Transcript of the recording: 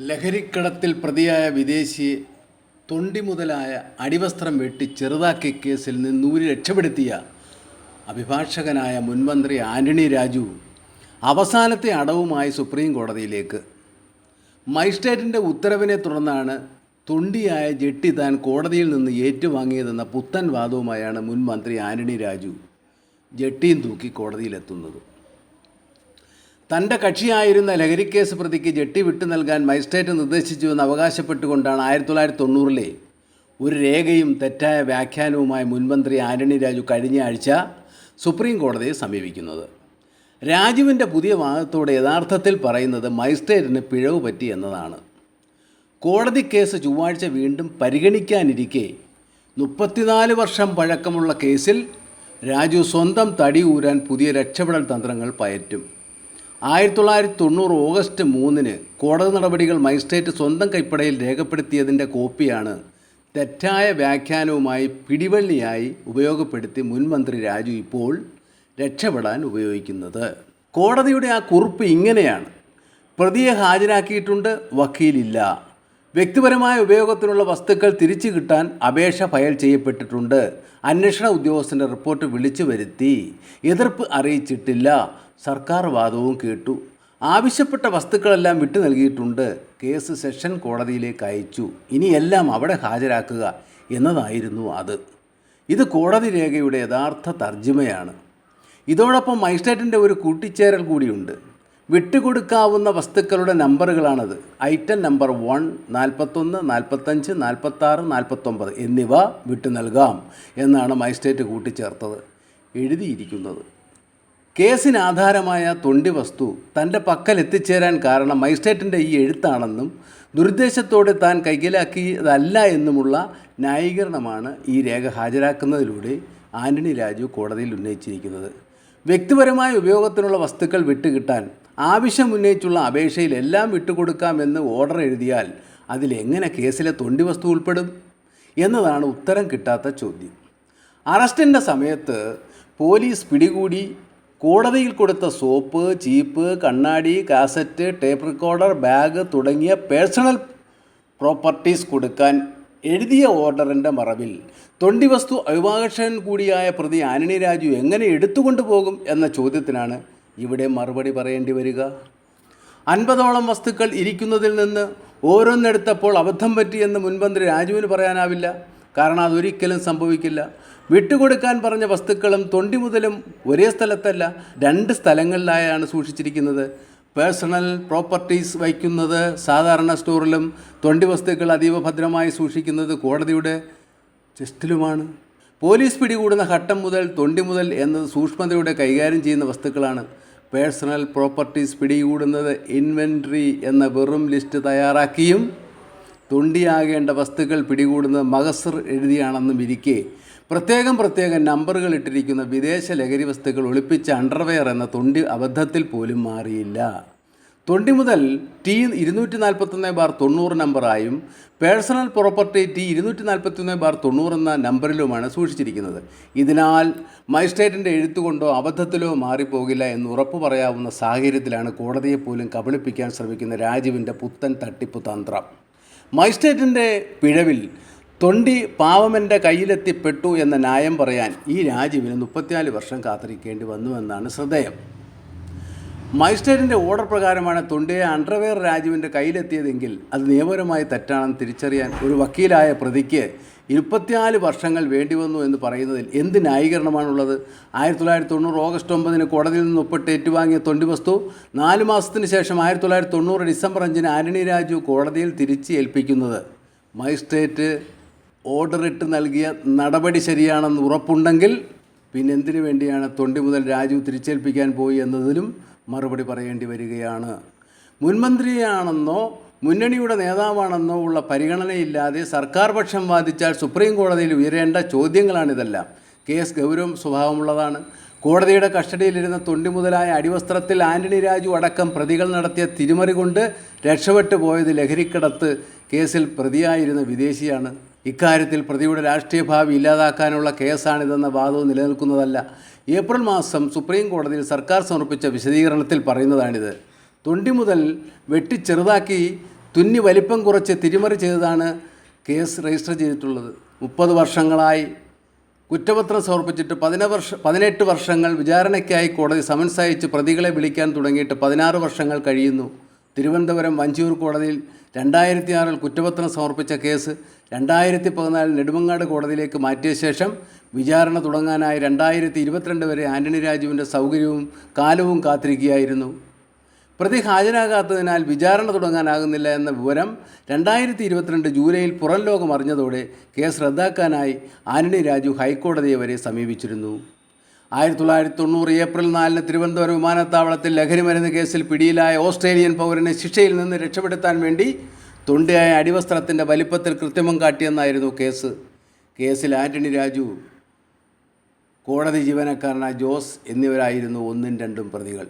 ലഹരിക്കടത്തിൽ പ്രതിയായ വിദേശിയെ തൊണ്ടി മുതലായ അടിവസ്ത്രം വെട്ടി ചെറുതാക്കിയ കേസിൽ നിന്നൂരി രക്ഷപ്പെടുത്തിയ അഭിഭാഷകനായ മുൻമന്ത്രി ആന്റണി രാജു അവസാനത്തെ അടവുമായി സുപ്രീം കോടതിയിലേക്ക്. മജിസ്ട്രേറ്റിൻ്റെ ഉത്തരവിനെ തുടർന്നാണ് തൊണ്ടിയായ ജെട്ടി താൻ കോടതിയിൽ നിന്ന് ഏറ്റുവാങ്ങിയതെന്ന പുത്തൻ വാദവുമായാണ് മുൻമന്ത്രി ആന്റണി രാജു ജെട്ടിയും തൂക്കി കോടതിയിലെത്തുന്നത്. തൻ്റെ കക്ഷിയായിരുന്ന ലഹരിക്കേസ് പ്രതിക്ക് ജെട്ടി വിട്ടു നൽകാൻ മജിസ്ട്രേറ്റ് നിർദ്ദേശിച്ചുവെന്ന് അവകാശപ്പെട്ടുകൊണ്ടാണ് 1990 ഒരു രേഖയും തെറ്റായ വ്യാഖ്യാനവുമായി മുൻമന്ത്രി ആന്റണി രാജു കഴിഞ്ഞ ആഴ്ച സുപ്രീം കോടതിയെ സമീപിക്കുന്നത്. രാജുവിൻ്റെ പുതിയ വാദത്തോടെ യഥാർത്ഥത്തിൽ പറയുന്നത് മജിസ്ട്രേറ്റിന് പിഴവ് പറ്റി എന്നതാണ്. കോടതി കേസ് ചൊവ്വാഴ്ച വീണ്ടും പരിഗണിക്കാനിരിക്കെ 34 വർഷം പഴക്കമുള്ള കേസിൽ രാജു സ്വന്തം തടി ഊരാൻ പുതിയ രക്ഷപ്പെടൽ തന്ത്രങ്ങൾ പയറ്റും. 1990 ഓഗസ്റ്റ് 3 കോടതി നടപടികൾ മജിസ്ട്രേറ്റ് സ്വന്തം കൈപ്പടയിൽ രേഖപ്പെടുത്തിയതിൻ്റെ കോപ്പിയാണ് തെറ്റായ വ്യാഖ്യാനവുമായി പിടിവള്ളിയായി ഉപയോഗപ്പെടുത്തി മുൻമന്ത്രി രാജു ഇപ്പോൾ രക്ഷപ്പെടാൻ ഉപയോഗിക്കുന്നത്. കോടതിയുടെ ആ കുറിപ്പ് ഇങ്ങനെയാണ്: പ്രതിയെ ഹാജരാക്കിയിട്ടുണ്ട്, വക്കീലില്ല. വ്യക്തിപരമായ ഉപയോഗത്തിനുള്ള വസ്തുക്കൾ തിരിച്ചു കിട്ടാൻ അപേക്ഷ ഫയൽ ചെയ്യപ്പെട്ടിട്ടുണ്ട്. അന്വേഷണ ഉദ്യോഗസ്ഥൻ്റെ റിപ്പോർട്ട് വിളിച്ചു വരുത്തി. എതിർപ്പ് അറിയിച്ചിട്ടില്ല. സർക്കാർ വാദവും കേട്ടു. ആവശ്യപ്പെട്ട വസ്തുക്കളെല്ലാം വിട്ടു നൽകിയിട്ടുണ്ട്. കേസ് സെഷൻ കോടതിയിലേക്ക് അയച്ചു. ഇനി എല്ലാം അവിടെ ഹാജരാക്കുക എന്നതായിരുന്നു അത്. ഇത് കോടതി രേഖയുടെ യഥാർത്ഥ തർജ്ജിമയാണ്. ഇതോടൊപ്പം മജിസ്ട്രേറ്റിൻ്റെ ഒരു കൂട്ടിച്ചേരൽ കൂടിയുണ്ട്. വിട്ടുകൊടുക്കാവുന്ന വസ്തുക്കളുടെ നമ്പറുകളാണത്. ഐറ്റം നമ്പർ 1, 41, 45, 46, 49 എന്നിവ വിട്ടു നൽകാം എന്നാണ് മജിസ്ട്രേറ്റ് കൂട്ടിച്ചേർത്തത് എഴുതിയിരിക്കുന്നത്. കേസിന് ആധാരമായ തൊണ്ടി വസ്തു തൻ്റെ പക്കൽ എത്തിച്ചേരാൻ കാരണം മജിസ്ട്രേറ്റിൻ്റെ ഈ എഴുത്താണെന്നും ദുരുദ്ദേശത്തോടെ താൻ കൈക്കലാക്കിയതല്ല എന്നുമുള്ള ന്യായീകരണമാണ് ഈ രേഖ ഹാജരാക്കുന്നതിലൂടെ ആന്റണി രാജു കോടതിയിൽ ഉന്നയിച്ചിരിക്കുന്നത്. വ്യക്തിപരമായ ഉപയോഗത്തിനുള്ള വസ്തുക്കൾ വിട്ടുകിട്ടാൻ ആവശ്യമുന്നയിച്ചുള്ള അപേക്ഷയിൽ എല്ലാം വിട്ടുകൊടുക്കാമെന്ന് ഓർഡർ എഴുതിയാൽ അതിലെങ്ങനെ കേസിലെ തൊണ്ടി വസ്തു ഉൾപ്പെടും എന്നതാണ് ഉത്തരം കിട്ടാത്ത ചോദ്യം. അറസ്റ്റിൻ്റെ സമയത്ത് പോലീസ് പിടികൂടി കോടതിയിൽ കൊടുത്ത സോപ്പ്, ചീപ്പ്, കണ്ണാടി, കാസറ്റ്, ടേപ്പ് റെക്കോർഡർ, ബാഗ് തുടങ്ങിയ പേഴ്സണൽ പ്രോപ്പർട്ടീസ് കൊടുക്കാൻ എഴുതിയ ഓർഡറിൻ്റെ മറവിൽ തൊണ്ടി വസ്തു അഭിഭാഷകൻ കൂടിയായ പ്രതി ആന്റണി രാജു എങ്ങനെ എടുത്തുകൊണ്ടു പോകും എന്ന ചോദ്യത്തിനാണ് ഇവിടെ മറുപടി പറയേണ്ടി വരിക. 50ഓളം വസ്തുക്കൾ ഇരിക്കുന്നതിൽ നിന്ന് ഓരോന്നെടുത്തപ്പോൾ അബദ്ധം പറ്റിയെന്ന് മുൻമന്ത്രി രാജുവിന് പറയാനാവില്ല. കാരണം അതൊരിക്കലും സംഭവിക്കില്ല. വിട്ടുകൊടുക്കാൻ പറഞ്ഞ വസ്തുക്കളും തൊണ്ടി മുതലും ഒരേ സ്ഥലത്തല്ല, 2 സ്ഥലങ്ങളിലായാണ് സൂക്ഷിച്ചിരിക്കുന്നത്. പേഴ്സണൽ പ്രോപ്പർട്ടീസ് വയ്ക്കുന്നത് സാധാരണ സ്റ്റോറിലും തൊണ്ടി വസ്തുക്കൾ അതീവ ഭദ്രമായി സൂക്ഷിക്കുന്നത് കോടതിയുടെ ചെസ്റ്റിലുമാണ്. പോലീസ് പിടികൂടുന്ന ഘട്ടം മുതൽ തൊണ്ടി മുതൽ എന്നത് സൂക്ഷ്മതയോടെ കൈകാര്യം ചെയ്യുന്ന വസ്തുക്കളാണ്. പേഴ്സണൽ പ്രോപ്പർട്ടീസ് പിടികൂടുന്നത് ഇൻവെൻട്രി എന്ന വെറും ലിസ്റ്റ് തയ്യാറാക്കിയും തൊണ്ടിയാകേണ്ട വസ്തുക്കൾ പിടികൂടുന്നത് മഹസർ എഴുതിയാണെന്നും ഇരിക്കെ പ്രത്യേകം നമ്പറുകൾ ഇട്ടിരിക്കുന്ന വിദേശ ലഹരി വസ്തുക്കൾ ഒളിപ്പിച്ച അണ്ടർവെയർ എന്ന തൊണ്ടി അബദ്ധത്തിൽ പോലും മാറിയില്ല. തൊണ്ടി മുതൽ T241/90 നമ്പറായും പേഴ്സണൽ പ്രോപ്പർട്ടി T241/90 എന്ന നമ്പറിലുമാണ് സൂക്ഷിച്ചിരിക്കുന്നത്. ഇതിനാൽ മജിസ്ട്രേറ്റിൻ്റെ എഴുത്തുകൊണ്ടോ അബദ്ധത്തിലോ മാറിപ്പോകില്ല എന്ന് ഉറപ്പു പറയാവുന്ന സാഹചര്യത്തിലാണ് കോടതിയെ പോലും കബളിപ്പിക്കാൻ ശ്രമിക്കുന്ന രാജുവിൻ്റെ പുത്തൻ തട്ടിപ്പ് തന്ത്രം. മജിസ്ട്രേറ്റിൻ്റെ പിഴവിൽ തൊണ്ടി പാവമെൻ്റെ കയ്യിലെത്തിപ്പെട്ടു എന്ന ന്യായം പറയാൻ ഈ രാജുവിന് 34 വർഷം കാത്തിരിക്കേണ്ടി വന്നുവെന്നാണ് ശ്രദ്ധേയം. മജിസ്ട്രേറ്റിൻ്റെ ഓർഡർ പ്രകാരമാണ് തൊണ്ടിയെ അണ്ടർവെയർ രാജുവിൻ്റെ കയ്യിലെത്തിയതെങ്കിൽ അത് നിയമപരമായി തെറ്റാണെന്ന് തിരിച്ചറിയാൻ ഒരു വക്കീലായ പ്രതിക്ക് 24 വർഷങ്ങൾ വേണ്ടിവന്നു എന്ന് പറയുന്നതിൽ എന്ത് ന്യായീകരണമാണുള്ളത്? 1990 ഓഗസ്റ്റ് 9 കോടതിയിൽ നിന്ന് ഒപ്പിട്ട് ഏറ്റുവാങ്ങിയ തൊണ്ടി വസ്തു 4 മാസത്തിന് ശേഷം 1990 ഡിസംബർ 5 ആന്റണി രാജു കോടതിയിൽ തിരിച്ച് ഏൽപ്പിക്കുന്നത് മജിസ്ട്രേറ്റ് ഓർഡറിട്ട് നൽകിയ നടപടി ശരിയാണെന്ന് ഉറപ്പുണ്ടെങ്കിൽ പിന്നെന്തിനു വേണ്ടിയാണ് തൊണ്ടി മുതൽ രാജു തിരിച്ചേൽപ്പിക്കാൻ പോയി എന്നതിലും മറുപടി പറയേണ്ടി വരികയാണ്. മുൻമന്ത്രിയാണെന്നോ മുന്നണിയുടെ നേതാവാണെന്നോ ഉള്ള പരിഗണനയില്ലാതെ സർക്കാർ പക്ഷം വാദിച്ചാൽ സുപ്രീം കോടതിയിൽ ഉയരേണ്ട ചോദ്യങ്ങളാണിതെല്ലാം. കേസ് ഗൗരവ സ്വഭാവമുള്ളതാണ്. കോടതിയുടെ കസ്റ്റഡിയിലിരുന്ന തൊണ്ടി മുതലായ അടിവസ്ത്രത്തിൽ ആന്റണി രാജു അടക്കം പ്രതികൾ നടത്തിയ തിരിമറി കൊണ്ട് രക്ഷപ്പെട്ടു പോയത് ലഹരിക്കടത്ത് കേസിൽ പ്രതിയായിരുന്ന വിദേശിയാണ്. ഇക്കാര്യത്തിൽ പ്രതിയുടെ രാഷ്ട്രീയ ഭാവി ഇല്ലാതാക്കാനുള്ള കേസാണിതെന്ന വാദവും നിലനിൽക്കുന്നതല്ല. ഏപ്രിൽ മാസം സുപ്രീം കോടതിയിൽ സർക്കാർ സമർപ്പിച്ച വിശദീകരണത്തിൽ പറയുന്നതാണിത്. തൊണ്ടി മുതൽ വെട്ടി ചെറുതാക്കി തുന്നി വലിപ്പം കുറച്ച് തിരിമറി ചെയ്തതാണ് കേസ് രജിസ്റ്റർ ചെയ്തിട്ടുള്ളത്. 30 വർഷങ്ങളായി കുറ്റപത്രം സമർപ്പിച്ചിട്ട് 18 വർഷങ്ങൾ വിചാരണയ്ക്കായി കോടതി സമൻസ് അയച്ച് പ്രതികളെ വിളിക്കാൻ തുടങ്ങിയിട്ട് 16 വർഷങ്ങൾ കഴിയുന്നു. തിരുവനന്തപുരം വഞ്ചിയൂർ കോടതിയിൽ 2006 കുറ്റപത്രം സമർപ്പിച്ച കേസ് 2014 നെടുമങ്ങാട് കോടതിയിലേക്ക് മാറ്റിയ ശേഷം വിചാരണ തുടങ്ങാനായി 2022 വരെ ആന്റണി രാജുവിൻ്റെ സൗകര്യവും കാലവും കാത്തിരിക്കുകയായിരുന്നു. പ്രതി ഹാജരാകാത്തതിനാൽ വിചാരണ തുടങ്ങാനാകുന്നില്ല എന്ന വിവരം 2022 ജൂലൈയിൽ പുറം ലോകം അറിഞ്ഞതോടെ കേസ് റദ്ദാക്കാനായി ആന്റണി രാജു ഹൈക്കോടതിയെ വരെ സമീപിച്ചിരുന്നു. 1990 ഏപ്രിൽ 4 തിരുവനന്തപുരം വിമാനത്താവളത്തിൽ ലഹരിമരുന്ന് കേസിൽ പിടിയിലായ ഓസ്ട്രേലിയൻ പൗരനെ ശിക്ഷയിൽ നിന്ന് രക്ഷപ്പെടുത്താൻ വേണ്ടി തൊണ്ടിയായ അടിവസ്ത്രത്തിൻ്റെ വലിപ്പത്തിൽ കൃത്രിമം കാട്ടിയെന്നായിരുന്നു കേസിൽ ആന്റണി രാജു, കോടതി ജീവനക്കാരനായ ജോസ് എന്നിവരായിരുന്നു 1ഉം 2ഉം പ്രതികൾ.